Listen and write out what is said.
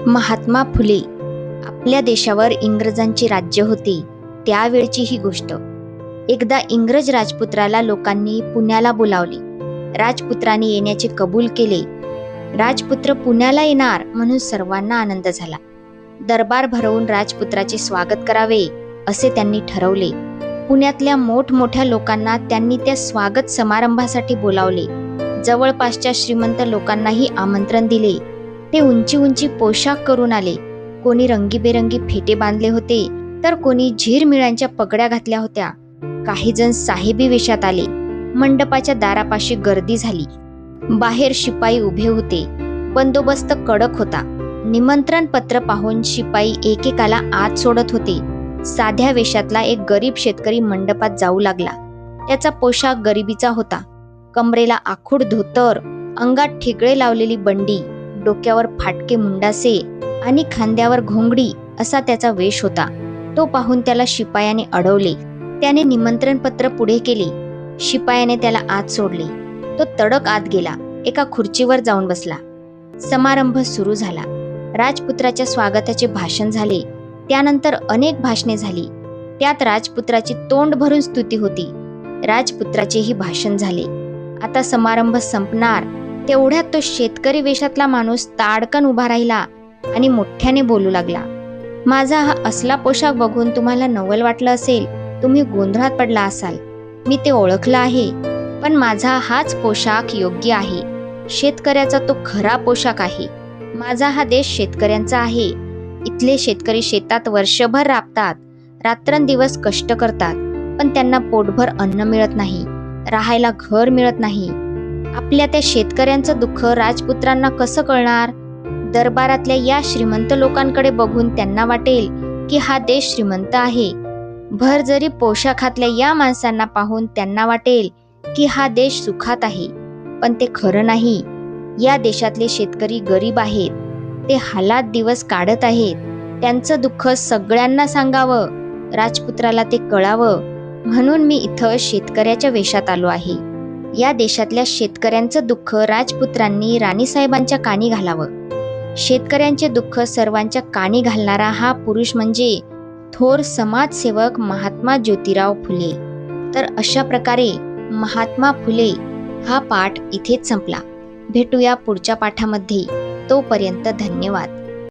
महात्मा फुले. आपल्या देशावर इंग्रजांचे राज्य होते त्यावेळची ही गोष्ट. एकदा इंग्रज राजपुत्राला लोकांनी पुण्याला बोलावले. राजपुत्राने येण्याचे कबूल केले. राजपुत्र पुण्याला येणार म्हणून सर्वांना आनंद झाला. दरबार भरवून राजपुत्राचे स्वागत करावे असे त्यांनी ठरवले. पुण्यातल्या मोठमोठ्या लोकांना त्यांनी त्या स्वागत समारंभासाठी बोलावले. जवळपासच्या श्रीमंत लोकांनाही आमंत्रण दिले. ते उंची उंची पोशाख करून आले. कोणी रंगीबेरंगी फेटे बांधले होते, तर कोणी झिरमिळ्यांच्या पगड्या घातल्या होत्या. काही जण साहेबी वेशात आले. मंडपाच्या दारापाशी गर्दी झाली. बाहेर शिपाई उभे होते. बंदोबस्त कडक होता. निमंत्रण पत्र पाहून शिपाई एकेकाला आत सोडत होते. साध्या वेशातला एक गरीब शेतकरी मंडपात जाऊ लागला. त्याचा पोशाख गरिबीचा होता. कमरेला आखूड धोतर, अंगात ठिगळे लावलेली बंडी, डोक्यावर फाटके मुंडासे आणि खांद्यावर घोंगडी असा त्याचा वेश होता. तो पाहून त्याला शिपायाने अडवले. त्याने निमंत्रण पत्र पुढे केले. शिपायाने त्याला आत सोडले. तो तडक आत गेला. एका खुर्चीवर जाऊन बसला. समारंभ सुरू झाला. राजपुत्राच्या स्वागताचे भाषण झाले. त्यानंतर अनेक भाषणे झाली. त्यात राजपुत्राची तोंड भरून स्तुती होती. राजपुत्राचेही भाषण झाले. आता समारंभ संपणार तेवढ्यात तो शेतकरी वेशातला माणूस ताडकन उभा राहिला आणि मोठ्याने बोलू लागला. माझा हा असला पोशाख बघून तुम्हाला नवल वाटलं असेल. तुम्ही गोंधळात पडला असाल. मी ते ओळखलं आहे. पण माझा हाच पोशाख योग्य आहे. शेतकऱ्याचा तो खरा पोशाख आहे. माझा हा देश शेतकऱ्यांचा आहे. इथले शेतकरी शेतात वर्षभर राबतात. रात्रंदिवस कष्ट करतात. पण त्यांना पोटभर अन्न मिळत नाही. राहायला घर मिळत नाही. आपल्या त्या शेतकऱ्यांचं दुःख राजपुत्रांना कसं कळणार? दरबारातल्या या श्रीमंत लोकांकडे बघून त्यांना वाटेल की हा देश श्रीमंत आहे. भरजरी पोशाखातल्या या माणसांना पाहून त्यांना वाटेल की हा देश सुखात आहे. पण ते खरं नाही. या देशातले शेतकरी गरीब आहेत. ते हालात दिवस काढत आहेत. त्यांचं दुःख सगळ्यांना सांगावं, राजपुत्राला ते कळावं म्हणून मी इथं शेतकऱ्याच्या वेशात आलो आहे. या देशातल्या शेतकऱ्यांचं दुःख राजपुत्रांनी राणीसाहेबांच्या कानी घालावं. शेतकऱ्यांचे दुःख सर्वांच्या कानी घालणारा हा पुरुष म्हणजे थोर समाजसेवक महात्मा ज्योतिराव फुले. तर अशा प्रकारे महात्मा फुले हा पाठ इथेच संपला. भेटूया पुढच्या पाठामध्ये. तोपर्यंत धन्यवाद.